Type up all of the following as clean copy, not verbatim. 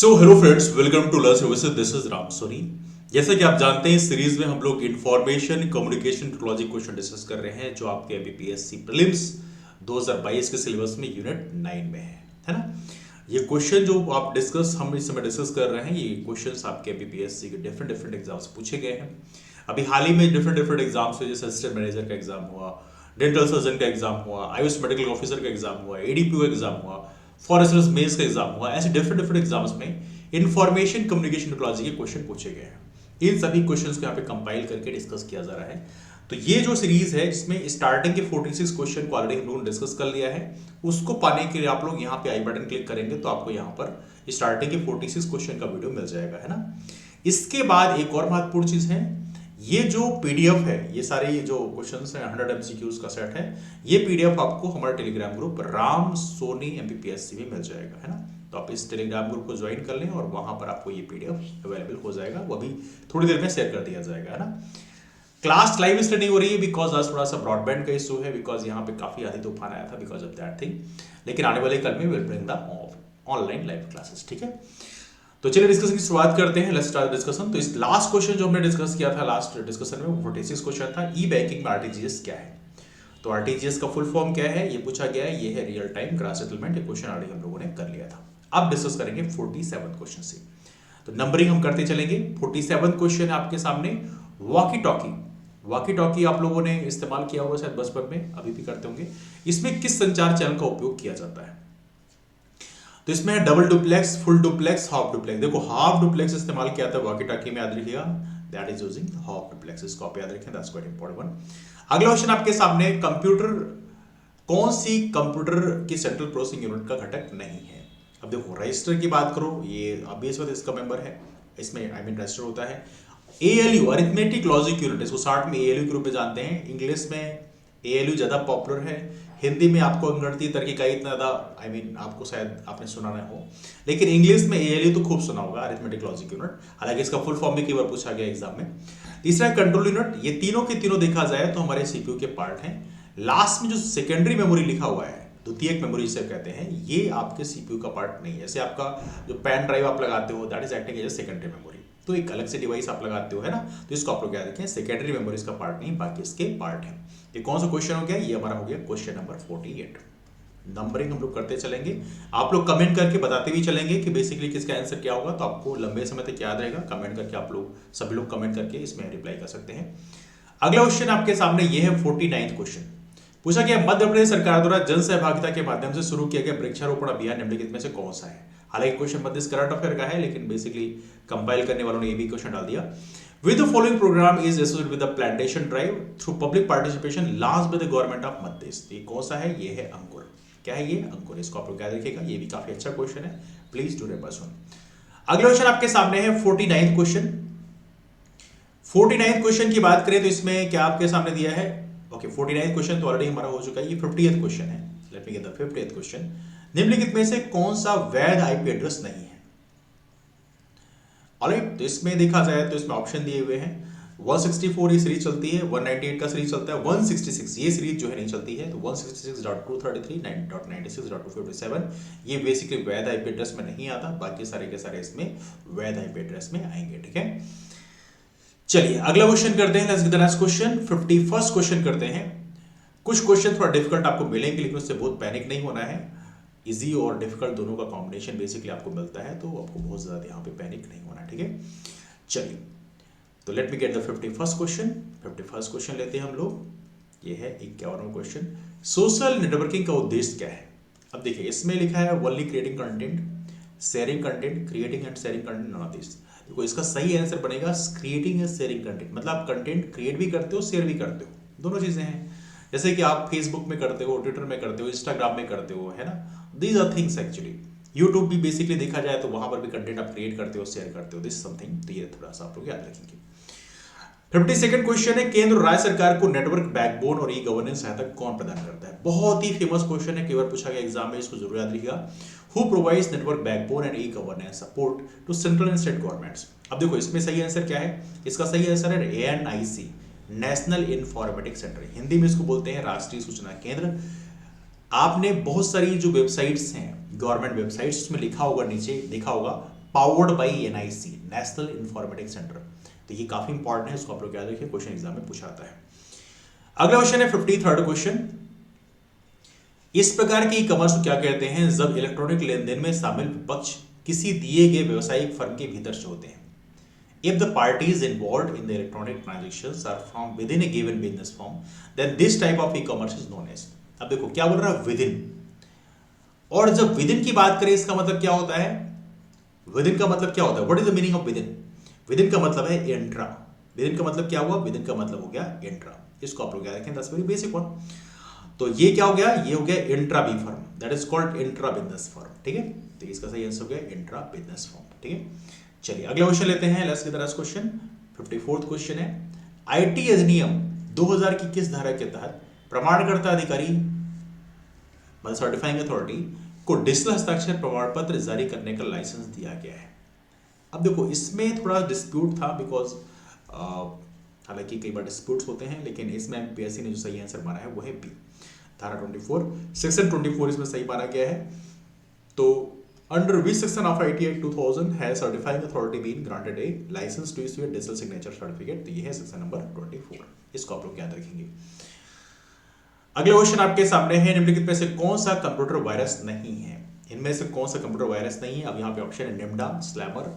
So hello friends, welcome to learn services. This is Ram Soni. जैसा कि आप जानते हैं, इस सीरीज में हम लोग information communication technology question discuss कर रहे हैं जो आपके एमपीपीएससी प्रीलिम्स 2022 के सिलेबस में यूनिट 9 में है ना। ये क्वेश्चन जो आप हम इस समय डिस्कस कर रहे हैं, ये क्वेश्चंस आपके एमपीपीएससी के डिफरेंट डिफरेंट एग्जाम्स पूछे गए हैं। अभी हाल ही में डिफरेंट डिफरेंट एग्जाम्स हुए, जैसे असिस्टेंट मैनेजर का एग्जाम हुआ, डेंटल सर्जन का एग्जाम हुआ, आयुष मेडिकल ऑफिसर का एग्जाम हुआ, एडीपीओ एग्जाम हुआ, फॉरेस्टर्स मेंस का एग्जाम हुआ। ऐसे डिफरेंट डिफरेंट एग्जाम्स में इंफॉर्मेशन कम्युनिकेशन टेक्नोलॉजी के क्वेश्चन पूछे गए हैं। इन सभी क्वेश्चंस को यहाँ पे कंपाइल करके डिस्कस किया जा रहा है। तो ये जो सीरीज है, जिसमें स्टार्टिंग के 46 क्वेश्चन को ऑलरेडी हम लोगों ने डिस्कस कर लिया है, उसको पाने के लिए आप लोग यहाँ पे आई बटन क्लिक करेंगे तो आपको यहाँ पर स्टार्टिंग के 46 क्वेश्चन का वीडियो मिल जाएगा, है ना। इसके बाद एक और महत्वपूर्ण चीज है, ये जो पीडीएफ है, ये सारे जो क्वेश्चंस हैं 100 एमसीक्यूज का सेट है, ये पीडीएफ आपको हमारे Telegram group Ram Soni MPPSC में मिल जाएगा, है ना। तो आप इस टेलीग्राम ग्रुप को ज्वाइन कर लें और वहां पर आपको ये पीडीएफ अवेलेबल हो जाएगा। वो अभी थोड़ी देर में शेयर कर दिया जाएगा, है ना। क्लास लाइव इसलिए नहीं हो रही है बिकॉज आज थोड़ा सा ब्रॉडबैंड का इशू है, बिकॉज यहाँ पे काफी आधी तूफान आया था बिकॉज ऑफ दैट थिंग। लेकिन आने वाले कल में will bring the online live classes, ठीक है। तो चलिए डिस्कशन की शुरुआत करते हैं। Let's start discussion. तो इस लास्ट क्वेश्चन जो हमने डिस्कस किया था लास्ट डिस्कशन में, वो 46 क्वेश्चन था, ई बैंकिंग में आरटीजीएस क्या है। तो आरटीजीएस का फुल फॉर्म क्या है ये पूछा गया है। ये है रियल टाइम ग्रास सेटलमेंट। ये क्वेश्चन ऑलरेडी हम लोगों ने कर लिया था। अब डिस्कस करेंगे 47 क्वेश्चन से। तो नंबरिंग हम करते चलेंगे। 47 क्वेश्चन है आपके सामने। वॉकी टॉकी, वॉकी टॉकी आप लोगों ने इस्तेमाल किया होगा शायद बचपन में, अभी भी करते होंगे। इसमें किस संचार चैनल का उपयोग किया जाता है। तो इसमें है double duplex, full duplex, half duplex. देखो हाफ डुप्लेक्स इस्तेमाल किया था वॉकी टॉकी में, याद रखिएगा, that is using half duplex. इसको आप याद रखें, दैट्स क्वाइट इंपॉर्टेंट वन। अगला क्वेश्चन आपके सामने, कंप्यूटर कौन सी कंप्यूटर की सेंट्रल प्रोसेसिंग यूनिट का घटक नहीं है। अब देखो रजिस्टर की बात करो, ये ऑब्वियस बात इसका मेंबर है, इसमें आई मीन रजिस्टर होता है। एएलयू, अरिथमेटिक लॉजिक यूनिट, इसको शॉर्ट में एएलयू के रूप में जानते हैं। इंग्लिश में एएलयू ज्यादा पॉपुलर है, हिंदी में आपको अंकगणितीय तर्किका इतना ज्यादा आई मीन आपको शायद आपने सुना ना हो, लेकिन इंग्लिश में एएलयू तो खूब सुना होगा, अरिथमेटिक लॉजिक यूनिट। हालांकि इसका फुल फॉर्म भी कई बार पूछा गया एग्जाम में। तीसरा कंट्रोल यूनिट। ये तीनों के तीनों देखा जाए तो हमारे सीपीयू के पार्ट हैं। लास्ट में जो सेकेंडरी मेमोरी लिखा हुआ है, द्वितीयक मेमोरी जिसे कहते हैं, ये आपके सीपीयू का पार्ट नहीं है। जैसे आपका जो पेन ड्राइव आप लगाते हो, that is acting as secondary memory, तो एक अलग से डिवाइस आप लगाते हो, है ना। तो इसको आप लोग याद रखें, सेकेंडरी मेमोरी इसका पार्ट नहीं, बाकी इसके पार्ट है। ये कौन सा क्वेश्चन हो गया, ये हमारा हो गया क्वेश्चन नंबर 48। नंबरिंग हम लोग करते चलेंगे, आप लोग कमेंट करके बताते भी चलेंगे कि बेसिकली किसका आंसर क्या होगा, तो आपको लंबे समय तक याद रहेगा। कमेंट करके आप लोग सभी लोग कमेंट करके इसमें रिप्लाई कर सकते हैं। अगला क्वेश्चन आपके सामने ये है 49वां क्वेश्चन। पूछा गया मध्य प्रदेश सरकार द्वारा जन सहभागिता के माध्यम से शुरू किया गया वृक्षारोपण अभियान निम्नलिखित में से कौन सा है। हालांकि क्वेश्चन मध्य करंट अफेयर का है, लेकिन बेसिकली कंपाइल करने वालों ने ये भी क्वेश्चन डाल दिया। With the following program is associated with the plantation drive through public participation launched by the government of Madhya Pradesh. ये कौन सा है, ये है अंकुर। क्या है ये, अंकुर। इसको आप लोग याद रखिएगा, ये भी काफी अच्छा क्वेश्चन है, प्लीज डू रिमेंबर सुन। अगला क्वेश्चन आपके सामने है 49वां क्वेश्चन। 49वां क्वेश्चन की बात करें तो इसमें क्या आपके सामने दिया है, ओके 49वां क्वेश्चन तो ऑलरेडी हमारा हो चुका है। ये 50वां क्वेश्चन है। लेट मी गेट द 50वां क्वेश्चन। निम्नलिखित में से कौन सा वैध आईपी एड्रेस नहीं है। ऑलराइट, तो इसमें देखा जाए तो इसमें ऑप्शन दिए हुए हैं। 164 ये सीरीज चलती है, 198 का सीरीज चलता है, 166 ये सीरीज जो है नहीं चलती है। तो 166.233, 9.96.257 ये बेसिकली वैध आईपी एड्रेस में नहीं आता, बाकी सारे के सारे इसमें वैध आईपी एड्रेस में आएंगे, ठीक है। चलिए अगला क्वेश्चन करते हैं। Let's get the next question. 51वां क्वेश्चन करते हैं। कुछ क्वेश्चन थोड़ा डिफिकल्ट आपको मिलेंगे, लेकिन उससे बहुत पैनिक नहीं होना है। इजी और डिफिकल्ट दोनों का कॉम्बिनेशन बेसिकली आपको मिलता है, तो आपको बहुत ज्यादा यहाँ पे पैनिक नहीं होना, ठीक है। चलिए तो लेट मी गेट द 51वां क्वेश्चन। 51वां क्वेश्चन लेते हैं हम लोग। ये है 51वां क्वेश्चन। सोशल नेटवर्किंग का उद्देश्य क्या है। अब देखिए इसमें लिखा है only creating content, sharing content, creating and sharing content, none of this. देखो इसका सही आंसर बनेगा क्रिएटिंग एंड शेयरिंग कंटेंट। मतलब आप कंटेंट क्रिएट भी करते हो, शेयर भी करते हो, दोनों चीजें हैं। जैसे कि आप फेसबुक में करते हो, ट्विटर में करते हो, इंस्टाग्राम में करते हो, है ना। These are things actually. YouTube भी बेसिकली देखा जाए तो वहां पर भी कंटेंट आप क्रिएट करते हो, शेयर करते हो, दिस समथिंग। तो ये थोड़ा सा आप लोग याद रखेंगे। 52वां क्वेश्चन है केंद्र और राज्य सरकार को नेटवर्क बैकबोन और ई गवर्नेंस सहायता कौन प्रदान करता है। बहुत ही फेमस क्वेश्चन है, कई बार पूछा गया एग्जाम में, इसको जरूर याद रखिएगा। Who provides network backbone and e governance support to central and state governments. अब देखो इसमें सही आंसर क्या है, इसका सही आंसर है एएनआईसी, नेशनल इंफॉर्मेटिक्स सेंटर। हिंदी में इसको बोलते हैं राष्ट्रीय सूचना केंद्र। आपने बहुत सारी जो वेबसाइट्स हैं गवर्नमेंट वेबसाइट्स, उसमें लिखा होगा, नीचे लिखा होगा powered by NIC, national informatics centre. तो ये काफी इंपॉर्टेंट है, इसको आप लोग याद रखिए, क्वेश्चन एग्जाम में पूछा आता है। अगला क्वेश्चन है 53rd क्वेश्चन। इस प्रकार के ई कॉमर्स को क्या कहते हैं जब इलेक्ट्रॉनिक लेन देन में शामिल विपक्ष किसी दिए गए व्यवसायिक फर्म के भीतर से होते हैं। If the parties involved in the electronic transactions are from within a given business firm, then this type of e-commerce is known as। अब देखो क्या बोल रहा है, विदिन। और जब विदिन की बात करें इसका मतलब क्या होता है, विदिन का मतलब क्या होता है, what is the meaning of within? Within का मतलब है इंट्रा। विदिन का मतलब क्या हुआ, विदिन का मतलब हो गया इंट्रा। इसको आप लोग याद रखें, दैट्स वेरी बेसिक वन। तो ये क्या हो गया, ये हो गया intra B firm, that is called intra business firm, ठीक है। तो इसका सही आंसर हो गया इंट्रा बिजनेस फर्म, ठीक है। चलिए अगला क्वेश्चन लेते हैं, let's get the next question. 54th question है, आईटी अधिनियम 2000 की किस धारा के तहत प्रमाणकर्ता अधिकारी मतलब सर्टिफाइंग अथॉरिटी को डिजिटल हस्ताक्षर प्रमाण पत्र जारी करने का लाइसेंस दिया गया है? अब देखो इसमें थोड़ा डिस्प्यूट था, बिकॉज हालांकि कई बार डिस्प्यूट्स होते हैं, लेकिन इसमें एमपीएससी ने जो सही आंसर माना है वो है बी, धारा 24 सेक्शन 24 इसमें सही माना गया है। तो under which section of IT Act 2000 has certifying authority been granted a license to issue a digital signature certificate? तो ये है सेक्शन नंबर 24, इसको आप लोग याद रखेंगे। अगला क्वेश्चन आपके सामने है, निम्नलिखित में से कौन सा कंप्यूटर वायरस नहीं है? इनमें से कौन सा कंप्यूटर वायरस नहीं है? अब यहाँ पे ऑप्शन है निम्डा, स्लैमर,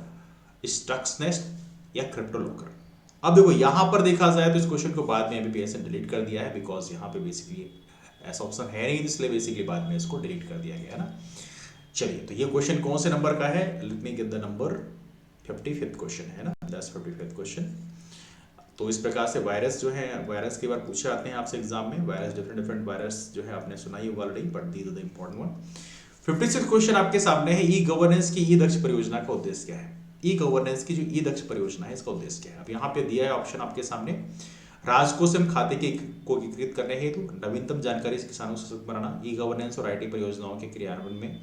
स्टक्सनेस्ट या क्रिप्टोलोकर। अब देखो यहाँ पर देखा जाए तो इस क्वेश्चन को बाद में एमपीएससी ने डिलीट कर दिया है, बिकॉज यहाँ पे बेसिकली ऐसा ऑप्शन है नहीं, इसलिए बेसिकली बाद में इसको डिलीट कर दिया गया है ना। चलिए तो ये क्वेश्चन कौन से नंबर का है, let me get the number, 55th question है ना, दैट्स 55th क्वेश्चन। तो इस प्रकार से वायरस जो है, वायरस के बार पूछे आते हैं आपसे एग्जाम में, वायरस डिफरेंट वायरस जो है आपने सुना ही होगा already, but these are the important one. 56th question आपके सामने है, ई गवर्नेंस की ई दक्ष परियोजना का उद्देश्य क्या है? ई गवर्नेंस की जो ई दक्ष परियोजना है इसका उद्देश्य क्या है? अब यहाँ पे दिया है ऑप्शन आपके सामने, राजकोष एवं खाते के को एकीकृत करने हेतु नवीनतम जानकारी से किसानों को सशक्त बनाना, ई गवर्नेंस और आईटी परियोजनाओं के क्रियान्वयन में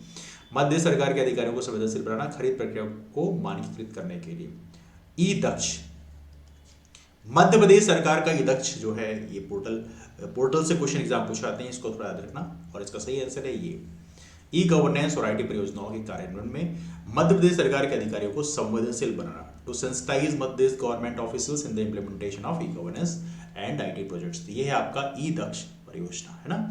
मध्य सरकार के अधिकारियों को संवेदनशील बनाना, खरीद प्रक्रिया को मानकीकृत करने के लिए। ई दक्ष, मध्य प्रदेश सरकार का ई दक्ष जो है ये पोर्टल से क्वेश्चन एग्जाम पूछाते हैं, इसको थोड़ा याद रखना। और इसका सही आंसर है ये, ई गवर्नेंस और आईटी परियोजनाओं के कार्यान्वयन में मध्य प्रदेश सरकार के अधिकारियों को संवेदनशील बनाना, to sensitize Madhya Pradesh government officers in the implementation of e governance and IT projects. ये है आपका ई दक्ष परियोजना, है ना।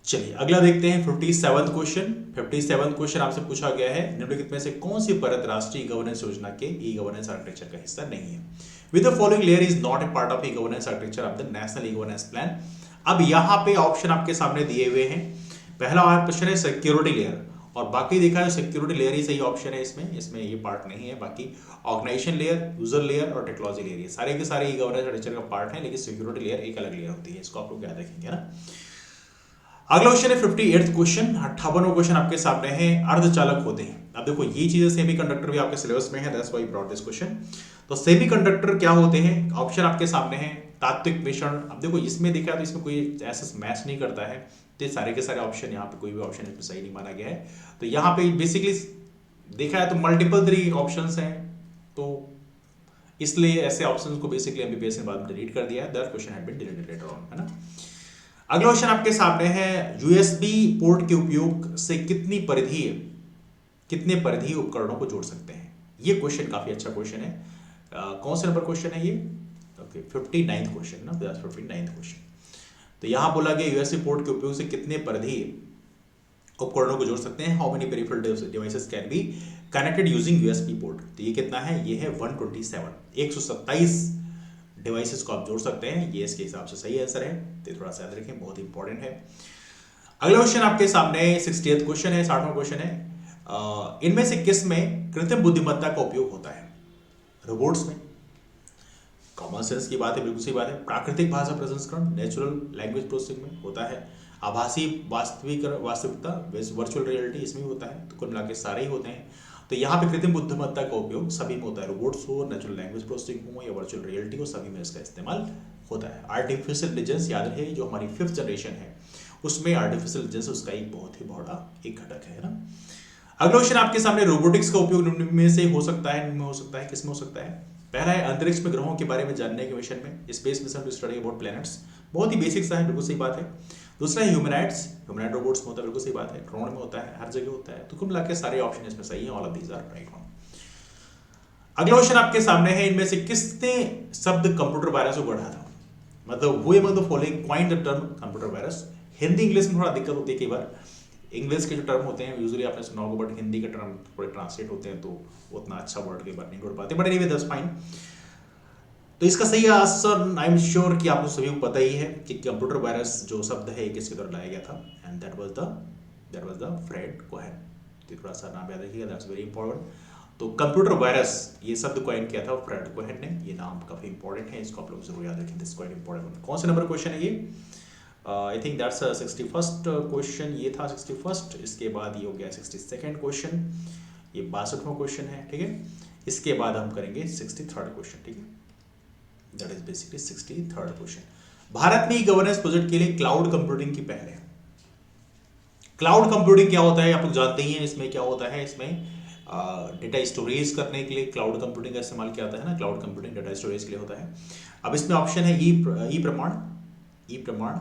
चलिए अगला देखते हैं 57th क्वेश्चन। 57th क्वेश्चन आपसे पूछा गया है, निम्नलिखित में से कौन सी परत राष्ट्रीय गवर्नेंस योजना के ई गवर्नेंस आर्किटेक्चर का हिस्सा नहीं है? With the following layer is not A part of e governance architecture of the national e governance plan. अब यहाँ पे ऑप्शन आपके सामने दिए हुए हैं। पहला क्वेश्चन है सिक्योरिटी लेयर, और बाकी देखा है सिक्योरिटी लेयर ही सही ऑप्शन है इसमें ये पार्ट नहीं है। बाकी ऑर्गेनाइजेशन लेयर, यूजर लेयर और टेक्नोलॉजी लेयर, ये सारे के सारे ई गवर्नेंस आर्किटेक्चर का पार्ट है, लेकिन सिक्योरिटी लेयर एक अलग लेयर होती है, इसको आप लोग याद रखेंगे ना। अगला क्वेश्चन है 58th क्वेश्चन। 58वां क्वेश्चन आपके सामने है, अर्धचालक होते हैं। अब देखो ये चीजें सेमीकंडक्टर भी आपके सिलेबस में है, that's why brought this question. तो सेमीकंडक्टर क्या होते हैं, ऑप्शन आपके सामने है, तात्विक मिश्रण। अब देखो इसमें देखा तो इसमें कोई ऐसा मैच नहीं करता है, तो सारे के सारे ऑप्शन यहाँ पे कोई भी ऑप्शन इसमें सही नहीं माना गया है। तो यहाँ पे बेसिकली देखा है तो मल्टीपल 3 ऑप्शंस हैं, तो इसलिए ऐसे ऑप्शंस को बेसिकली एमपीएससी ने बाद में डिलीट कर दिया है, that question had been deleted later on, है ना। अगला क्वेश्चन आपके सामने है, यूएसबी पोर्ट के उपयोग से कितने परिधीय उपकरणों को जोड़ सकते हैं? ये क्वेश्चन काफी अच्छा क्वेश्चन है। कौन से नंबर क्वेश्चन है ये? ओके 59th क्वेश्चन ना, 59th क्वेश्चन। तो यहां बोला गया यूएसबी पोर्ट के उपयोग से कितने परिधीय उपकरणों को जोड़ सकते हैं? How many peripheral devices can be connected using USB port? तो ये कितना है, ये है 127 डिवाइसेस को आप जोड़ सकते हैं, ये इसके हिसाब से सही आंसर है, तो थोड़ा सा याद रखें, बहुत इंपॉर्टेंट है। अगला क्वेश्चन आपके सामने 60th क्वेश्चन है, 60वां क्वेश्चन है, इनमें से किस में कृत्रिम बुद्धिमत्ता का उपयोग होता है? रोबोट्स में, कॉमन सेंस की बात है, बिल्कुल सही बात है। प्राकृतिक भाषा प्रसंस्करण, नेचुरल लैंग्वेज प्रोसेसिंग में होता है। आभासी वास्तविकता, वर्चुअल रियलिटी, इसमें भी होता है। तो कुल मिला के सारे ही होते हैं। तो यहाँ पे कृत्रिम बुद्धिमत्ता का उपयोग सभी में होता है, रोबोट्स हो, नेचुरल लैंग्वेज प्रोसेसिंग हो या वर्चुअल रियलिटी हो, सभी में इसका इस्तेमाल होता है। आर्टिफिशियल इंटेलिजेंस याद रहे, जो हमारी 5th जनरेशन है उसमें आर्टिफिशियल इंटेलिजेंस उसका एक बहुत ही बड़ा एक घटक है ना। अगला क्वेश्चन आपके सामने, रोबोटिक्स का उपयोग निम्न में से हो सकता है, किसमें हो सकता है? पहला है अंतरिक्ष में ग्रहों के बारे में जानने के मिशन में, space mission to study about planets, बहुत ही बेसिक सा है, बिल्कुल सही बात है। दूसरा है ह्यूमनॉइड रोबोट्स में होता है, बिल्कुल सही बात है। ड्रोन में होता है, हर जगह होता है। तो कुल मिला के सारे ऑप्शन इसमें सही है, all of these are right one. अगला क्वेश्चन आपके सामने है, इनमें से किसने शब्द कंप्यूटर वायरस को गढ़ा था? मतलब वो among the following coined the term computer virus. Hindi English में थोड़ा दिक्कत होती है कई बार, इंग्लिश के जो टर्म होते हैं यूजुअली आपने सुना होगा, बट हिंदी के टर्म थोड़े ट्रांसलेट होते हैं तो उतना अच्छा वर्ड कई बार नहीं ढूंढ पाते, बट एनीवे दैट्स फाइन। तो इसका सही आंसर आई एम श्योर कि आप लोग सभी को पता ही है कि कंप्यूटर वायरस जो शब्द है किसके द्वारा लाया गया था, and that was the Fred Cohen. तो थोड़ा सा नाम याद रखिएगा, दैट्स वेरी इंपॉर्टेंट। तो कंप्यूटर वायरस ये शब्द कॉइन किया था फ्रेड कोहेन ने, ये नाम काफी इंपॉर्टेंट है, इसको आप लोग जरूर याद रखें, दिस क्वाइट इंपॉर्टेंट। कौन सा नंबर क्वेश्चन है ये? I think that's 61st question, ये था 61st। इसके बाद ये हो गया 62nd क्वेश्चन, ये 62वां क्वेश्चन है, ठीक है। इसके बाद हम करेंगे 63rd क्वेश्चन, ठीक है, that is basically 63rd question. Bharat में गवर्नेंस प्रोजेक्ट के लिए क्लाउड कंप्यूटिंग की पहल है। क्लाउड कंप्यूटिंग क्या होता है आप लोग जानते ही हैं, इसमें क्या होता है, इसमें डेटा स्टोरेज करने के लिए क्लाउड कंप्यूटिंग का इस्तेमाल किया जाता है ना, क्लाउड कंप्यूटिंग डेटा स्टोरेज के लिए होता है। अब इसमें ऑप्शन है e Pramaan,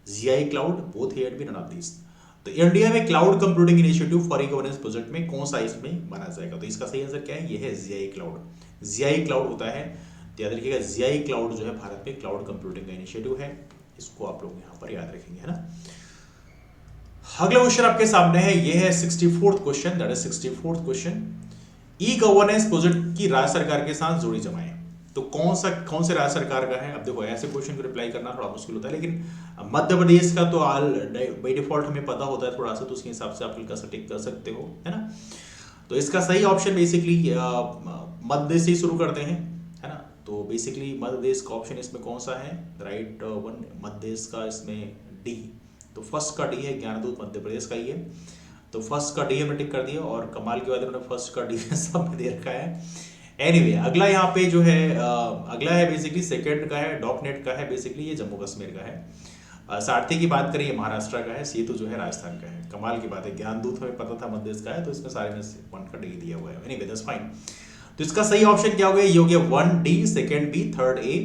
GI cloud, both A and B, none of these. तो इंडिया में cloud computing initiative for e governance project में कौन सा इसमें माना जाएगा? तो इसका सही आंसर क्या है? ये है जीआई क्लाउड। जीआई क्लाउड होता है, तो याद रखिएगा जीआई क्लाउड जो है भारत में क्लाउड कंप्यूटिंग का इनिशिएटिव है, इसको आप लोग यहाँ पर याद रखेंगे, है ना। अगला क्वेश्चन आपके सामने है, ये है 64th question, that is 64th question. E governance project की राज्य सरकार के साथ जोड़ी जमाएं। तो कौन से राज्य सरकार का है? अब देखो ऐसे क्वेश्चन को रिप्लाई करना थोड़ा मुश्किल होता है, लेकिन मध्य प्रदेश का तो बाई डिफॉल्ट हमें पता होता है थोड़ा सा, तो उसके हिसाब से आप टिक कर सकते हो, है ना। तो इसका सही ऑप्शन बेसिकली मध्य प्रदेश से शुरू करते हैं, है ना। तो बेसिकली मध्य प्रदेश का ऑप्शन इसमें कौन सा है? राइट वन मध्य प्रदेश का इसमें डी। तो फर्स्ट का डी है, ज्ञानदूत मध्य प्रदेश का ही है, तो फर्स्ट का डी हमने टिक कर दिया, और कमाल की बात है फर्स्ट का डी सब में दे रखा है। एनीवे अगला यहाँ पे जो है अगला है बेसिकली सेकंड का है, डॉकनेट का है, बेसिकली ये जम्मू कश्मीर का है। सारथी की बात करें ये महाराष्ट्र का है, सेतु जो है राजस्थान का है। कमाल की बात है, ज्ञानदूत हमें पता था मध्य प्रदेश का है, तो इसमें सारे में 1 का डी दिया हुआ है। Anyway that's fine. तो इसका सही ऑप्शन क्या हो गया? ये हो गया 1 D, second B, third A,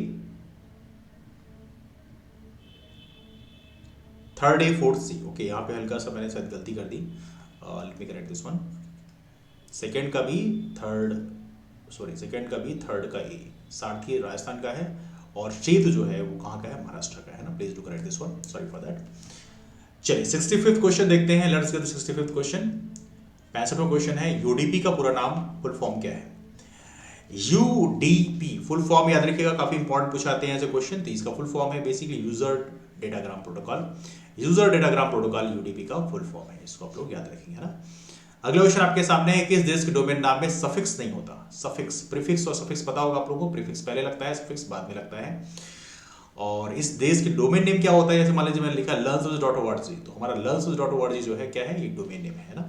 third A, fourth C. Okay, यहाँ पे हल्का सा मैंने शायद गलती कर दी, let me correct this one. Second का बी, सेकंड का बी, थर्ड का ए। सारथी राजस्थान का है, और सेतु जो है वो कहाँ का है? महाराष्ट्र का है ना। Please do correct this one, sorry for that. चलिए 65th क्वेश्चन देखते हैं, let's get the 65th question. 65वां क्वेश्चन है, यूडीपी का पूरा नाम फुल फॉर्म क्या है? यूडीपी फुल फॉर्म याद रखिएगा, काफी इंपॉर्टेंट पूछाते हैं ऐसे क्वेश्चन। तो इसका फुल फॉर्म है basically user datagram protocol. User datagram protocol UDP का फुल फॉर्म है, इसको आप लोग याद रखेंगे, है ना। अगला क्वेश्चन आपके सामने है, किस देश के डोमेन नाम में सफिक्स नहीं होता? सफिक्स, प्रीफिक्स और सफिक्स पता होगा आप लोगों को, प्रीफिक्स पहले लगता है, सफिक्स बाद में लगता है। और इस देश के डोमेन नेम क्या होता है? जैसे मान लीजिए मैंने लिखा learnsource.org, तो हमारा learnsource.org जो है क्या है? एक डोमेन नेम है ना।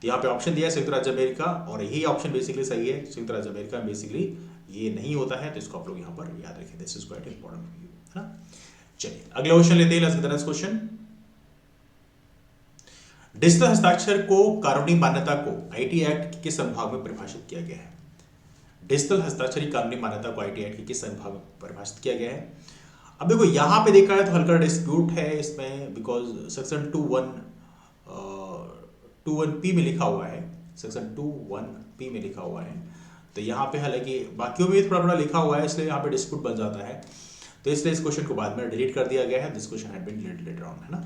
तो यहाँ पे ऑप्शन दिया है संयुक्त राज्य अमेरिका, और यही ऑप्शन बेसिकली सही है। संयुक्त राज्य अमेरिका में बेसिकली ये नहीं होता है, तो इसको आप लोग यहाँ पर याद रखें, दिस इज क्वाइट इंपॉर्टेंट, है ना। चलिए अगला क्वेश्चन लेते हैं, let's get the next question. Digital हस्ताक्षर को कानूनी मान्यता को आईटी एक्ट के किस अनुभाग में परिभाषित किया गया है? डिजिटल हस्ताक्षर की कानूनी मान्यता को आईटी एक्ट के किस अनुभाग में परिभाषित किया गया है? अब देखो यहाँ पे देखा है तो हल्का डिस्प्यूट है इसमें, बिकॉज सेक्शन 21P में लिखा हुआ है, सेक्शन 21P में लिखा हुआ है। तो यहाँ पे हालांकि बाकियों में थोड़ा थोड़ा लिखा हुआ है, इसलिए यहाँ पे डिस्प्यूट बन जाता है। तो इसलिए इस क्वेश्चन को बाद में डिलीट कर दिया गया है, this question had been deleted later on, है ना।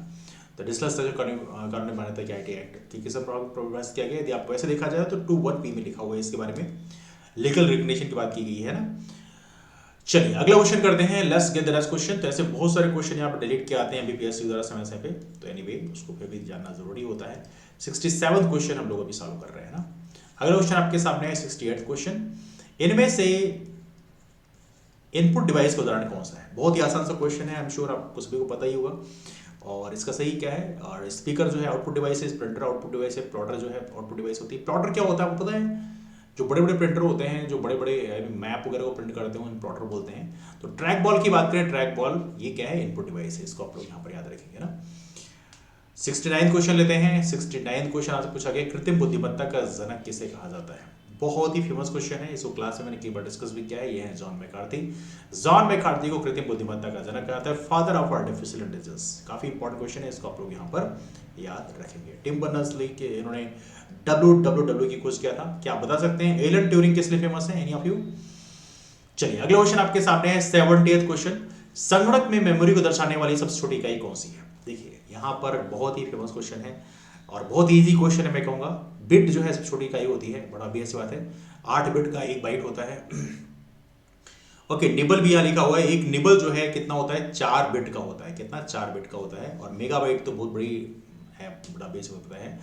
तो डिजिटल हस्ताक्षर कानूनी मान्यता की आईटी एक्ट की किस परिभाषित किया गया? यदि आपको ऐसे देखा जाए तो 21P में लिखा हुआ है, इसके बारे में लीगल रिकग्निशन की बात की गई है ना। चलिए अगला क्वेश्चन करते हैं, let's get the next question. तो ऐसे बहुत सारे क्वेश्चन यहाँ पर डिलीट के आते हैं बीपीएससी द्वारा समय समय पे, तो एनीवे उसको फिर भी जानना जरूरी होता है। 67th क्वेश्चन हम लोग अभी सॉल्व कर रहे हैं ना। अगला क्वेश्चन आपके सामने है 68th क्वेश्चन। इनमें से इनपुट डिवाइस का उदाहरण कौन सा है? बहुत ही आसान सा क्वेश्चन है, आई एम श्योर आपको सभी को पता ही होगा। और इसका सही क्या है? और स्पीकर जो है आउटपुट डिवाइस है, प्रिंटर आउटपुट डिवाइस है, प्लॉटर जो है आउटपुट डिवाइस होती है। प्लॉटर क्या होता है आपको पता है? जो बड़े बड़े प्रिंटर होते हैं, जो बड़े बड़े मैप वगैरह को प्रिंट करते हैं, उन्हें प्लॉटर बोलते हैं। तो ट्रैक बॉल की बात करें, ट्रैक बॉल ये क्या है? इनपुट डिवाइस है, इसको आप लोग यहाँ पर याद रखेंगे ना। 69 क्वेश्चन लेते हैं। 69 क्वेश्चन आपसे पूछा गया, कृत्रिम बुद्धिमत्ता का जनक किसे कहा जाता है? बहुत ही फेमस क्वेश्चन है, इसको क्लास में मैंने कई बार डिस्कस भी किया है। ये है जॉन मैकार्थी। जॉन मैकार्थी को कृत्रिम बुद्धिमत्ता का जनक कहा जाता है, फादर ऑफ आर्टिफिशियल इंटेलिजेंस। काफी इंपॉर्टेंट क्वेश्चन है, इसको आप लोग यहाँ पर याद रखेंगे। टिम बर्नर्स-ली के इन्होंने WWW की खोज किया था। क्या आप बता सकते हैं एलन ट्यूरिंग किस लिए फेमस है? Any of you? चलिए अगला क्वेश्चन आपके सामने है 70th क्वेश्चन। संगणक में मेमोरी को दर्शाने वाली सबसे छोटी इकाई कौन सी है? देखिए यहाँ पर बहुत ही फेमस क्वेश्चन है और बहुत इजी क्वेश्चन है। मैं कहूंगा बिट जो है सबसे छोटी इकाई होती है, बड़ा भी ऐसी बात है। 8 बिट का एक बाइट होता है। ओके, निबल भी यहाँ लिखा हुआ है। एक निबल जो है कितना होता है? 4 बिट का होता है। कितना? 4 बिट का होता है। और मेगाबाइट तो बहुत बड़ी है, बड़ा बेस होता है।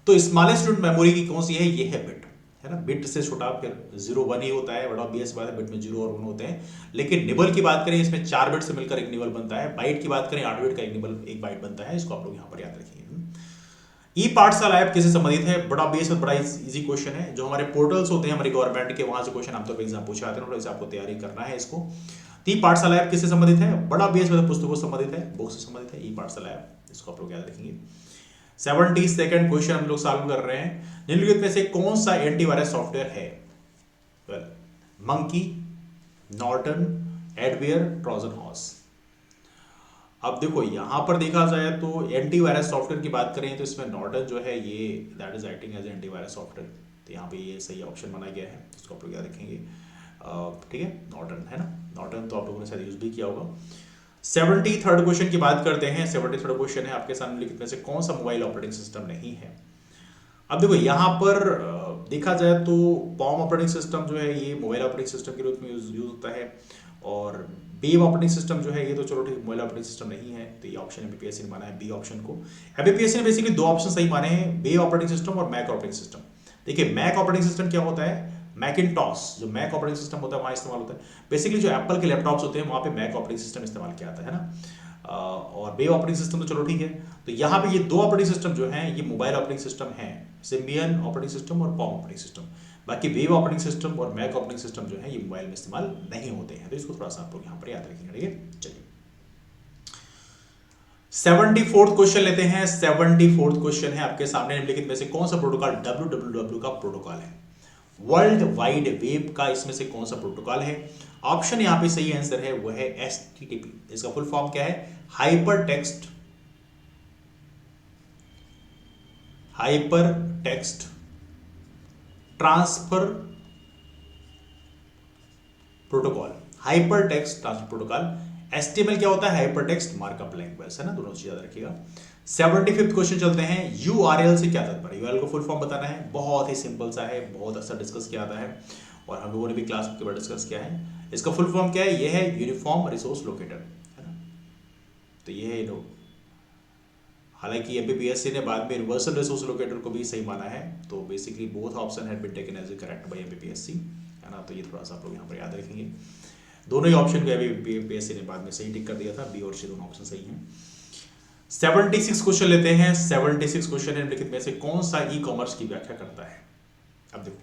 तो स्मॉलेस्ट यूनिट मेमोरी की कौन सी है? ये है बिट, है ना। बिट से छोटा फिर 0 1 ही होता है, बड़ा बेस बात है। बिट में 0 और 1 होते हैं। लेकिन निबल की बात करें, इसमें 4 बिट से मिलकर एक निबल बनता है। बाइट की बात करें, 8 बिट का एक निबल, एक बाइट बनता है। इसको आप लोग यहाँ पर याद रखिए। ई पाठशाला ऐप किससे संबंधित है? बड़ा बेस और बड़ा इजी क्वेश्चन है। जो हमारे पोर्टल्स होते हैं हमारे गवर्नमेंट के, वहां से क्वेश्चन आमतौर पर एग्जाम पूछे आते हैं, और आपको तैयारी करना है इसको। ई पाठशाला ऐप किससे संबंधित है? बड़ा बेस मतलब पुस्तकों से संबंधित है, बुक से संबंधित है। ई पाठशाला ऐप, इसको आप लोग याद रखेंगे। 72nd क्वेश्चन हम लोग सॉल्व कर रहे हैं। निम्नलिखित में से कौन सा एंटीवायरस सॉफ्टवेयर है? Monkey, Norton, adware, Trojan horse. अब देखो यहां पर देखा जाए तो एंटीवायरस सॉफ्टवेयर की बात करें तो इसमें नॉर्टन जो है ये that is acting as antivirus software. तो यहाँ पे ये सही ऑप्शन माना गया है, इसको आप लोग याद रखेंगे। ठीक है, नॉर्टन है ना। नॉर्टन तो आप लोगों ने शायद यूज भी किया होगा। 73rd क्वेश्चन की बात करते हैं। 73rd क्वेश्चन है आपके सामने, लिखित में से कौन सा मोबाइल ऑपरेटिंग सिस्टम नहीं है? अब देखो यहाँ पर देखा जाए तो पॉम ऑपरेटिंग सिस्टम जो है ये मोबाइल ऑपरेटिंग सिस्टम के रूप में यूज होता है। और वेब ऑपरेटिंग सिस्टम जो है ये तो चलो ठीक मोबाइल ऑपरेटिंग सिस्टम नहीं है। तो ये ऑप्शन एबीपीएससी ने माना है बी ऑप्शन को। एबीपीएससी ने बेसिकली 2 ऑप्शन सही माने हैं, वेब ऑपरेटिंग सिस्टम और मैक ऑपरेटिंग सिस्टम। देखिए मैक ऑपरेटिंग सिस्टम क्या होता है? मैकिनटॉश जो मैक ऑपरेटिंग सिस्टम होता है वहाँ इस्तेमाल होता है। बेसिकली जो एप्पल के लैपटॉप्स होते हैं वहाँ पे मैक ऑपरेटिंग सिस्टम इस्तेमाल किया जाता है ना। और वेब ऑपरेटिंग सिस्टम तो चलो ठीक है। तो यहाँ पे ये 2 ऑपरेटिंग सिस्टम जो हैं ये मोबाइल ऑपरेटिंग सिस्टम हैं, सिम्बियन ऑपरेटिंग सिस्टम और पॉम ऑपरेटिंग सिस्टम। बाकी वेब ऑपरेटिंग सिस्टम और मैक ऑपरेटिंग सिस्टम जो है ये मोबाइल में इस्तेमाल नहीं होते हैं। तो इसको थोड़ा सा आप लोग यहाँ पर याद रखेंगे। ठीक है, चलिए 74th क्वेश्चन लेते हैं। 74th क्वेश्चन है आपके सामने, निम्नलिखित में से कौन सा प्रोटोकॉल www का प्रोटोकॉल है? वर्ल्ड वाइड वेब का इसमें से कौन सा प्रोटोकॉल है? ऑप्शन यहाँ पे सही आंसर है वो है HTTP। इसका फुल फॉर्म क्या है? Hyper text transfer protocol. Hyper text transfer protocol. HTML क्या होता है? हाइपर टेक्स्ट मार्कअप लैंग्वेज, है ना। दोनों चीज याद रखिएगा। 75th क्वेश्चन चलते हैं। URL से क्या तात्पर्य? URL को फुल फॉर्म बताना है। बहुत ही सिंपल सा है, बहुत अच्छा डिस्कस किया जाता है और हम लोगों ने भी क्लास के बाद डिस्कस किया है। इसका फुल फॉर्म क्या है? यह है यूनिफॉर्म रिसोर्स लोकेटर, है ना। तो ये है लोग, हालांकि एमपीपीएससी ने बाद में यूनिवर्सल रिसोर्स लोकेटर को भी सही माना है। तो basically both option had been taken as a correct by MPPSC, है ना। तो ये थोड़ा सा आप लोग यहाँ पर याद रखेंगे। दोनों ही ऑप्शन को एमपीपीएससी ने बाद में सही टिक कर दिया था, बी और सी दोनों ऑप्शन सही हैं। 76 क्वेश्चन लेते हैं। 76 क्वेश्चन है, निम्नलिखित में से कौन सा ई कॉमर्स की व्याख्या करता है? अब देखो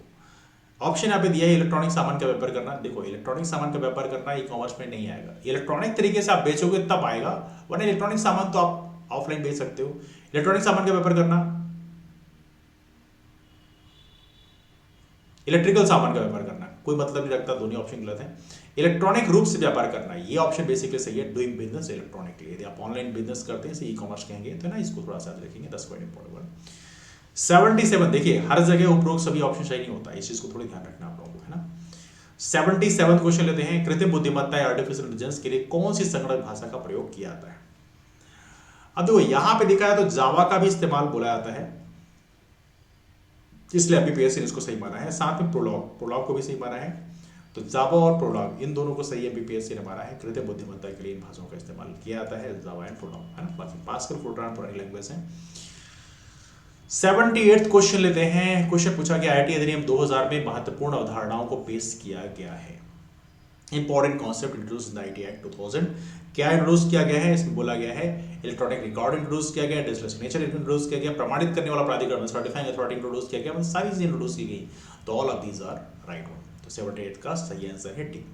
ऑप्शन यहाँ पे दिया है इलेक्ट्रॉनिक सामान का व्यापार करना। देखो इलेक्ट्रॉनिक सामान का व्यापार करना ई कॉमर्स में नहीं आएगा। इलेक्ट्रॉनिक तरीके से आप बेचोगे तब आएगा, वरना इलेक्ट्रॉनिक सामान तो आप ऑफलाइन बेच सकते हो। इलेक्ट्रॉनिक सामान का व्यापार करना, इलेक्ट्रिकल सामान का व्यापार करना कोई मतलब नहीं रखता, दोनों ऑप्शन गलत है। इलेक्ट्रॉनिक रूप से व्यापार करना ये ऑप्शन बेसिकली सही है, डूइंग बिजनेस इलेक्ट्रॉनिकली। यदि आप ऑनलाइन बिजनेस करते हैं इसे ई कॉमर्स कहेंगे, तो ना इसको थोड़ा सा याद रखेंगे, दैट्स क्वाइट इंपॉर्टेंट। 77 देखिए हर जगह उपरोक्त सभी ऑप्शन सही नहीं होता, इस चीज को थोड़ी ध्यान रखना आप लोगों को, है ना। 77 क्वेश्चन लेते हैं। कृत्रिम बुद्धिमत्ता या आर्टिफिशियल इंटेलिजेंस के लिए कौन सी संगणक भाषा का प्रयोग किया जाता है? अब देखो यहां पे दिखा है तो जावा का भी इस्तेमाल बोला जाता है, इसलिए एमपीपीएससी ने इसको सही माना है। साथ में प्रोलॉग को भी सही माना है। तो जावा और प्रोलॉग इन दोनों को सही एमपीपीएससी ने माना है। कृत्रिम बुद्धिमत्ता के लिए इन भाषाओं का इस्तेमाल किया जाता है, जावा एंड प्रोलॉग, है ना। बाकी पास्कल फोर्ट्रान पुरानी लैंग्वेज है। 78th क्वेश्चन लेते हैं। क्वेश्चन पूछा गया आईटी अधिनियम 2000 में महत्वपूर्ण अवधारणाओं को पेश किया गया है। Important concept introduce in the IT act 2000 क्या इंट्रोड्यूस किया गया है? इसमें बोला गया है इलेक्ट्रॉनिक रिकॉर्ड इंट्रोड्यूस किया गया, डिजिटल सिग्नेचर इंट्रोड्यूस किया गया, प्रमाणित करने वाला प्राधिकरण सर्टिफाइंग अथॉरिटी इंट्रोड्यूस किया गया, मतलब सारी चीजें इंट्रोड्यूस की गई। तो all of these are right one. तो 78 का सही आंसर है डी।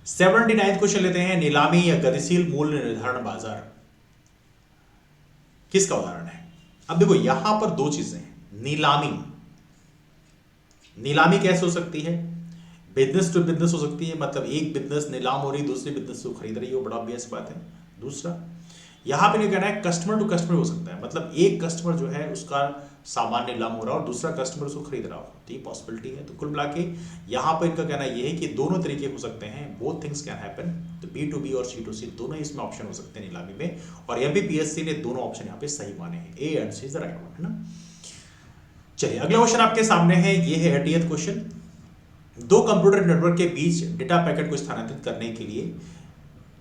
79th क्वेश्चन लेते हैं। नीलामी या गतिशील मूल्य निर्धारण बाजार किसका उदाहरण है? अब देखो यहां पर दो चीजें हैं, नीलामी नीलामी कैसे हो सकती है? बिजनेस टू बिजनेस हो सकती है, मतलब एक बिजनेस नीलाम हो रही है, दूसरी बिजनेस को खरीद रही हो, बड़ा ऑब्वियस बात है। दूसरा, यहां पे नहीं कहना है कस्टमर टू कस्टमर हो सकता है, मतलब एक कस्टमर जो है उसका सामान नीलाम हो रहा है और दूसरा कस्टमर उसको खरीद रहा हो, तो ये पॉसिबिलिटी है। तो कुल मिला के यहाँ पर इनका कहना ये है कि दोनों तरीके हो सकते हैं, बोथ थिंग्स कैन हैपन। तो B2B और C2C दोनों इसमें ऑप्शन हो सकते हैं नीलामी में, और MPPSC ने दोनों ऑप्शन यहाँ पे सही माने हैं, A and C is the right one, है ना। चलिए अगला क्वेश्चन आपके सामने है, ये है 80th क्वेश्चन। दो कंप्यूटर नेटवर्क के बीच डेटा पैकेट को स्थानांतरित करने के लिए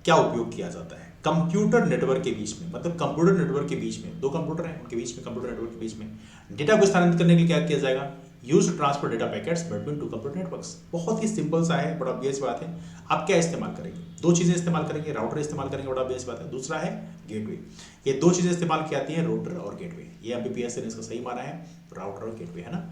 क्या उपयोग किया जाता है? कंप्यूटर नेटवर्क के बीच में, मतलब कंप्यूटर नेटवर्क के बीच में, दो कंप्यूटर हैं उनके बीच में, कंप्यूटर नेटवर्क के बीच में डेटा को स्थानांतरित करने के लिए क्या किया जाएगा? Use to transfer data packets between two computer networks. बहुत ही सिंपल सा है, बड़ा ऑब्वियस बात है। आप क्या इस्तेमाल करेंगे? दो चीजें इस्तेमाल करेंगे, राउटर इस्तेमाल करेंगे, बड़ा ऑब्वियस बात है। दूसरा है गेटवे। ये दो चीजें इस्तेमाल की जाती हैं, राउटर और गेटवे। ये MPPSC ने इसको सही माना है, राउटर और गेटवे, है ना।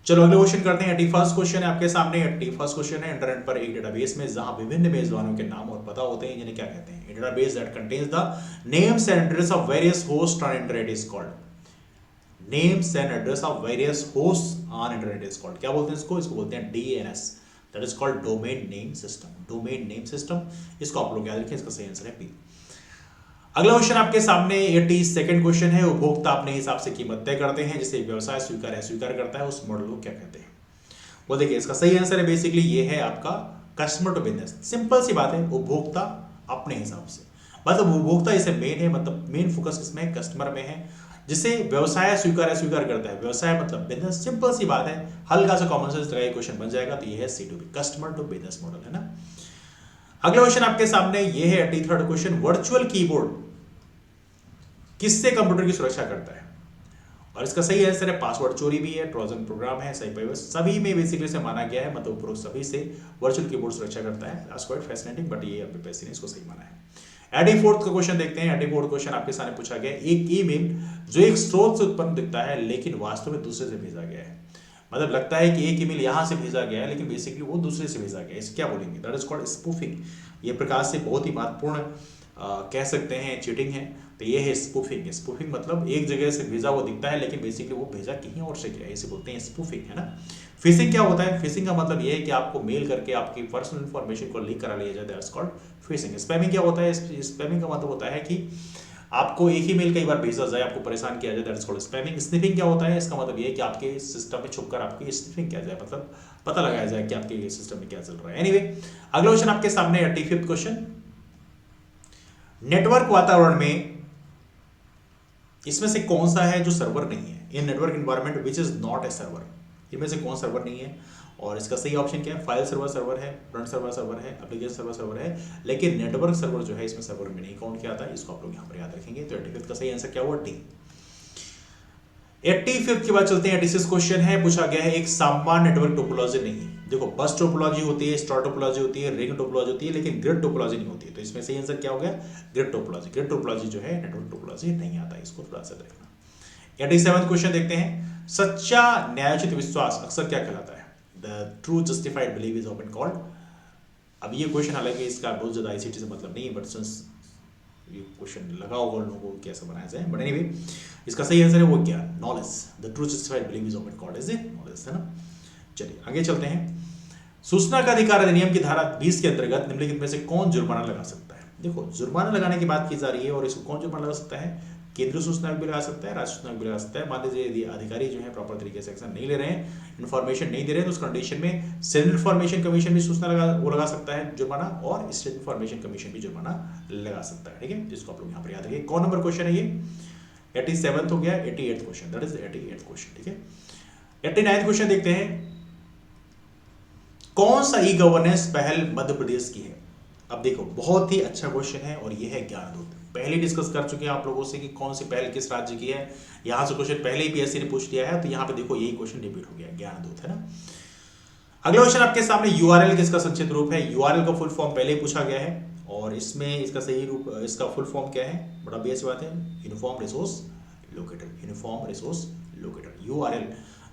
चलो अगले क्वेश्चन करते हैं। 81st क्वेश्चन है आपके सामने। 81st क्वेश्चन है, इंटरनेट पर एक डेटाबेस में जहां विभिन्न मेजबानों के नाम और पता होते हैं, जिन्हें क्या कहते हैं? Database that contains the names and address of various host on internet is called. Names and address of various host on internet is called, क्या बोलते हैं इसको? इसको बोलते हैं DNS, that is called domain name system. Domain name system, इसको आप लोग याद रखें, इसका सही आंसर है B। अगला क्वेश्चन आपके सामने 82nd क्वेश्चन है। उपभोक्ता अपने हिसाब से कीमत तय करते हैं, जिसे व्यवसाय स्वीकार करता है, उस मॉडल को क्या कहते हैं? वो देखिए, इसका सही आंसर है बेसिकली ये है आपका कस्टमर टू बिजनेस। सिंपल सी बात है, उपभोक्ता अपने हिसाब से, मतलब उपभोक्ता इसे मेन है, मतलब मेन फोकस किसमें है? कस्टमर में है। जिसे व्यवसाय स्वीकार करता है, व्यवसाय मतलब बिजनेस। सिंपल सी बात है, हल्का सा कॉमन सेंस लगाइए, क्वेश्चन बन जाएगा। तो ये है C2B, customer to business model, है ना। अगला क्वेश्चन आपके सामने ये है 83rd क्वेश्चन। वर्चुअल कीबोर्ड किससे कंप्यूटर की सुरक्षा करता है? और इसका सही आंसर है पासवर्ड चोरी भी है, ट्रोजन प्रोग्राम है, सभी में बेसिकली से माना गया है, मतलब उपरोक्त सभी से वर्चुअल कीबोर्ड सुरक्षा करता है। दैट्स क्वाइट फैसिनेटिंग, बट ये MPPSC ने इसको सही माना है। 84th का क्वेश्चन देखते हैं। 84th क्वेश्चन आपके सामने पूछा गया, एक ईमेल जो एक स्रोत से उत्पन्न दिखता है लेकिन वास्तव में दूसरे से भेजा गया है। मतलब लगता है कि एक ईमेल यहां से भेजा गया है लेकिन बेसिकली वो दूसरे से भेजा गया है, इसे क्या बोलेंगे? That is called spoofing. ये प्रकार से बहुत ही महत्वपूर्ण कह सकते हैं चीटिंग है। तो ये है स्पूफिंग। स्पूफिंग मतलब एक जगह से भेजा हुआ दिखता है लेकिन बेसिकली वो भेजा कहीं और से गया है, इसे बोलते हैं स्पूफिंग, है ना। फिशिंग क्या होता है? फिशिंग का मतलब ये है कि आपको मेल करके आपकी पर्सनल इंफॉर्मेशन को लीक करा लिया जाए, दैट्स कॉल्ड फिशिंग। स्पैमिंग क्या होता है? स्पैमिंग का मतलब होता है कि आपको एक ही मेल कई बार भेजा जाए, आपको परेशान किया जाए, दैट्स कॉल्ड स्पैमिंग। स्निफिंग क्या होता है? इसका मतलब ये है कि आपके सिस्टम में छुपकर आपकी स्निफिंग किया जाए, मतलब पता लगाया जाए कि आपके सिस्टम में क्या चल रहा है। एनीवे, अगला क्वेश्चन आपके सामने 85th क्वेश्चन। नेटवर्क वातावरण में इसमें से कौन सा है जो सर्वर नहीं है? In network environment which is not a server, इनमें से कौन सर्वर नहीं है? और इसका सही ऑप्शन क्या है? फाइल सर्वर है, फ्रंट सर्वर है, एप्लीकेशन सर्वर है, लेकिन नेटवर्क सर्वर जो है इसमें सर्वर में नहीं काउंट किया आता है। इसको आप लोग यहाँ पर याद रखेंगे। तो 85th का सही आंसर क्या हुआ? D। 85th के बाद चलते हैं। 86th क्वेश्चन है, पूछा गया है एक सामान्य नेटवर्क टोपोलॉजी नहीं है। देखो, बस टोपोलॉजी होती है, स्टार टोपोलॉजी होती है, रिंग टोपोलॉजी होती है, लेकिन ग्रिड टोपोलॉजी नहीं होती है। तो इसमें सही आंसर क्या हो गया? Grid topology. ग्रिड टोपोलॉजी जो है नेटवर्क टोपोलॉजी नहीं आता है, इसको थोड़ा सा देखना। 87th क्वेश्चन देखते हैं। सच्चा न्यायोचित विश्वास अक्सर क्या कहलाता है? The true justified believe is often called. अब ये क्वेश्चन, हालांकि इसका बहुत ज्यादा ICT से मतलब नहीं है, बट सिंस ये क्वेश्चन लगा होगा लोगों को कैसे बनाया जाए, बट एनीवे इसका सही आंसर है वो क्या? Knowledge. The true justified believe is often called is knowledge, है ना। चलिए आगे चलते हैं। सूचना का अधिकार अधिनियम की धारा 20 के अंतर्गत निम्नलिखित में से कौन जुर्माना लगा सकता है? देखो, जुर्माना लगाने की बात की जा रही है, और इसको कौन जुर्माना लगा सकता है? केंद्रीय सूचना भी लगा सकता है, राज्य सूचना भी लगा सकता है। मान लीजिए यदि अधिकारी जो है प्रॉपर तरीके से एक्शन नहीं ले रहे हैं, इन्फॉर्मेशन नहीं दे रहे हैं, तो उस कंडीशन में सेंट्रल इन्फॉर्मेशन कमीशन भी सूचना लगा सकता है जुर्माना, और स्टेट इन्फॉर्मेशन कमीशन भी जुर्माना लगा सकता है। ठीक है, जिसको आप लोग यहाँ पर याद रखिए। कौन नंबर क्वेश्चन है ये? 87th हो गया। 88th question, that is 88th question. ठीक है, 89th क्वेश्चन देखते हैं। कौन सा ई गवर्नेंस पहल मध्य प्रदेश की है? अब देखो, बहुत ही अच्छा क्वेश्चन है, और ये है ज्ञानदूत। पहले डिस्कस कर चुके हैं आप लोगों से कि कौन सी पहल किस राज्य की है। यहां से क्वेश्चन पहले ही PSC ने पूछ लिया है, तो यहां पे देखो यही क्वेश्चन रिपीट हो गया, ज्ञानदूत, है ना। अगला क्वेश्चन आपके सामने, URL किसका संक्षिप्त रूप है? URL का फुल फॉर्म पहले ही पूछा गया है, और इसमें इसका सही रूप, इसका फुल फॉर्म क्या है? बड़ा बेस बात है, uniform resource locator. Uniform resource locator, URL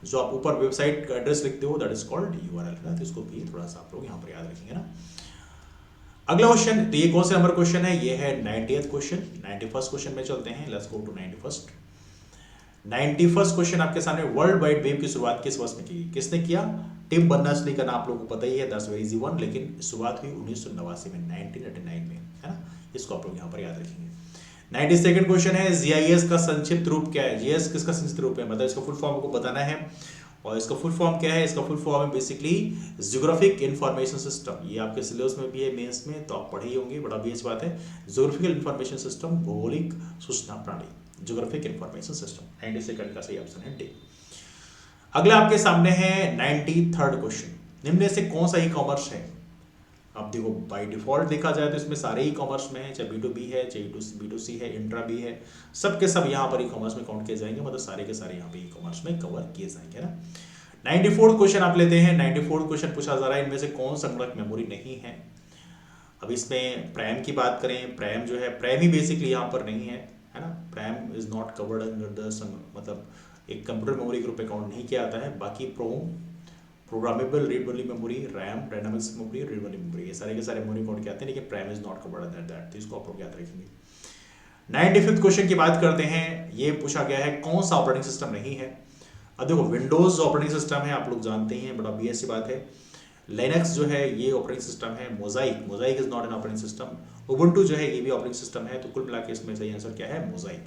जो आप ऊपर वेबसाइट का एड्रेस लिखते हो, दैट इज कॉल्ड URL, है ना। तो इसको भी थोड़ा सा आप लोग यहाँ पर याद रखेंगे ना। अगला क्वेश्चन, तो ये कौन से नंबर क्वेश्चन है? ये है 90th क्वेश्चन। 91st क्वेश्चन में चलते हैं। Let's go to 91st। 91 question आपके सामने, वर्ल्ड वाइड वेब की शुरुआत किस वर्ष में की गई? किसने किया? टिम बर्नर्स-ली का नाम आप लोगों को पता ही है, दैट्स वेरी इजी वन, लेकिन शुरुआत हुई 1989 में, 1989 में, है ना? इसको आप लोग यहाँ पर याद रखेंगे। 92nd क्वेश्चन है, जीआईएस का संक्षिप्त रूप क्या है? जीआईएस किसका संक्षिप्त रूप है, मतलब इसका फुल फॉर्म आपको बताना है। और इसका फुल फॉर्म क्या है? इसका फुल फॉर्म है बेसिकली ज्योग्राफिक इंफॉर्मेशन सिस्टम। ये आपके सिलेबस में भी है, मेंस में, तो आप पढ़े ही होंगे, बड़ा भी अच्छी बात है। ज्योग्राफिकल इंफॉर्मेशन सिस्टम, भौगोलिक सूचना प्रणाली, ज्योग्राफिक इंफॉर्मेशन सिस्टम। 92nd का सही ऑप्शन है डी। अगला आपके सामने है 93rd क्वेश्चन, निम्न में से कौन सा ई कॉमर्स है? अब देखो, बाय डिफॉल्ट देखा जाए तो इसमें सारे ई कॉमर्स में है, चाहे B2B है, चाहे B2C है, इंट्रा भी है, सब के सब यहाँ पर ई कॉमर्स में काउंट किए जाएंगे, मतलब सारे के सारे यहाँ पे ई कॉमर्स में कवर किए जाएंगे ना। 94th क्वेश्चन आप लेते हैं। 94th क्वेश्चन पूछा जा रहा है, इनमें से कौन संगणक मेमोरी नहीं है? अब इसमें प्रैम की बात करें, प्रैम जो है, प्रैम ही बेसिकली यहाँ पर नहीं है, है ना? Pram is not covered under the, मतलब एक कंप्यूटर मेमोरी ग्रुप पे काउंट नहीं किया जाता है। बाकी programmable read only memory, RAM, dynamics memory, read only memory, ये सारे के सारे मेमोरी काउंट किए जाते हैं, लेकिन pram is not covered under that, तो इसको आप लोग याद रखेंगे। 95th क्वेश्चन की बात करते हैं। ये पूछा गया है कौन सा ऑपरेटिंग सिस्टम नहीं है? अब देखो, विंडोज ऑपरेटिंग सिस्टम है, आप लोग जानते हैं, बड़ा obvious सी बात है। लिनक्स जो है ये ऑपरेटिंग सिस्टम है। Mosaic is not an operating system. Ubuntu जो है ये भी ऑपरेटिंग सिस्टम है। तो कुल मिला के इसमें सही आंसर क्या है? मोजाइक।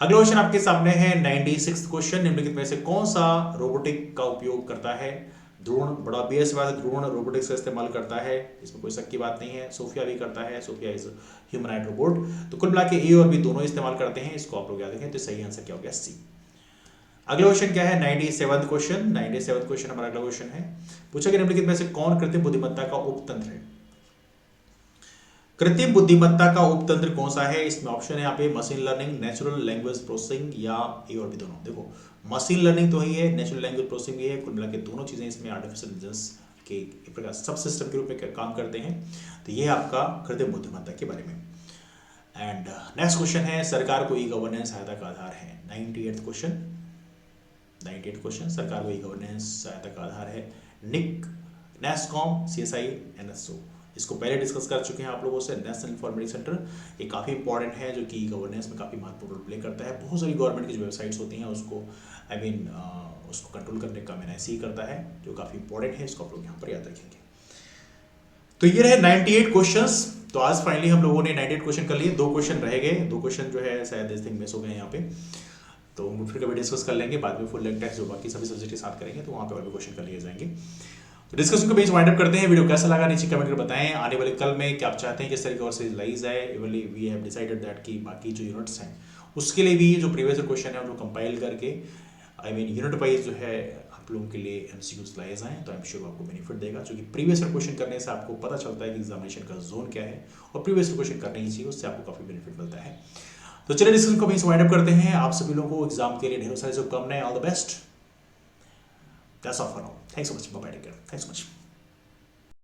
अगला क्वेश्चन आपके सामने है 96th क्वेश्चन, निम्नलिखित में से कौन सा रोबोटिक का उपयोग करता है? ड्रोन, बड़ा बेस बात है, ड्रोन रोबोटिक्स का इस्तेमाल करता है, इसमें कोई शक की बात नहीं है। सोफिया भी करता है, सोफिया इज ह्यूमनॉइड रोबोट। तो कुल मिला के ए और बी दोनों इस्तेमाल करते हैं, इसको आप लोग याद रखें। तो सही आंसर क्या हो गया? सी। अगला क्वेश्चन क्या है? 97th question. 97th क्वेश्चन हमारा अगला क्वेश्चन है, पूछा गया निम्नलिखित में से कौन कृत्रिम बुद्धिमत्ता का उपतंत्र है? कृत्रिम बुद्धिमत्ता का उपतंत्र कौन सा है? इसमें ऑप्शन है यहाँ पे machine learning, natural language processing, या ए और बी दोनों। देखो, मशीन लर्निंग तो ही है, नेचुरल लैंग्वेज प्रोसेसिंग भी है, कुल मिला के दोनों चीजें इसमें आर्टिफिशियल इंटेलिजेंस के एक प्रकार सब सिस्टम के रूप में काम करते हैं। तो ये आपका कृत्रिम बुद्धिमत्ता के बारे में। एंड नेक्स्ट क्वेश्चन है, सरकार को ई गवर्नेंस सहायता का आधार है? 98th question. 98th क्वेश्चन, सरकार को ई गवर्नेंस सहायता का आधार है निक, नेस्कॉम, CSI, NSO। इसको पहले डिस्कस कर चुके हैं आप लोगों से। नेशनल इंफॉर्मेटिक्स सेंटर ये काफ़ी इंपॉर्टेंट है, जो कि गवर्नेंस में काफ़ी महत्वपूर्ण रोल प्ले करता है। बहुत सारी गवर्नमेंट की जो वेबसाइट्स होती हैं उसको उसको कंट्रोल करने का मैंने ऐसे ही करता है, जो काफ़ी इंपॉर्टेंट है, इसको आप लोग यहाँ पर याद रखेंगे। तो ये रहे 98 क्वेश्चंस। तो आज फाइनली हम लोगों ने 98 क्वेश्चन कर लिए। 2 क्वेश्चन रह गए, 2 क्वेश्चन जो है शायद इस थिंग मिस हो गए यहाँ पे, तो हम फिर कभी डिस्कस कर लेंगे बाद में। फुल लेंथ टेस्ट जो बाकी सभी सब्जेक्ट के साथ करेंगे, तो वहाँ पे और भी क्वेश्चन कर लिए जाएंगे। तो डिस्कशन को बीच वाइंड अप करते हैं। वीडियो कैसा लगा नीचे कमेंट कर बताएं। आने वाले कल में क्या आप चाहते हैं किस तरीके और सीरीज लाई जाए? Evenly we have decided that कि बाकी जो यूनिट्स हैं उसके लिए भी जो प्रीवियस क्वेश्चन है उनको कंपाइल करके यूनिट वाइज जो है आप लोगों के लिए MCQs लाए जाएं, तो आई एम श्योर आपको बेनिफिट देगा। क्योंकि प्रीवियस क्वेश्चन करने से आपको पता चलता है कि एग्जामिनेशन का जोन क्या है, और प्रीवियस क्वेश्चन करने ही चाहिए, उससे आपको काफी बेनिफिट मिलता है। तो चलिए डिस्कशन को वाइंड अप करते हैं। आप सभी लोगों को एग्जाम के लिए ढेरों सारी शुभकामनाएं। All the best. That's all for now. Thanks so much. Bye bye. Take care. Thanks so much.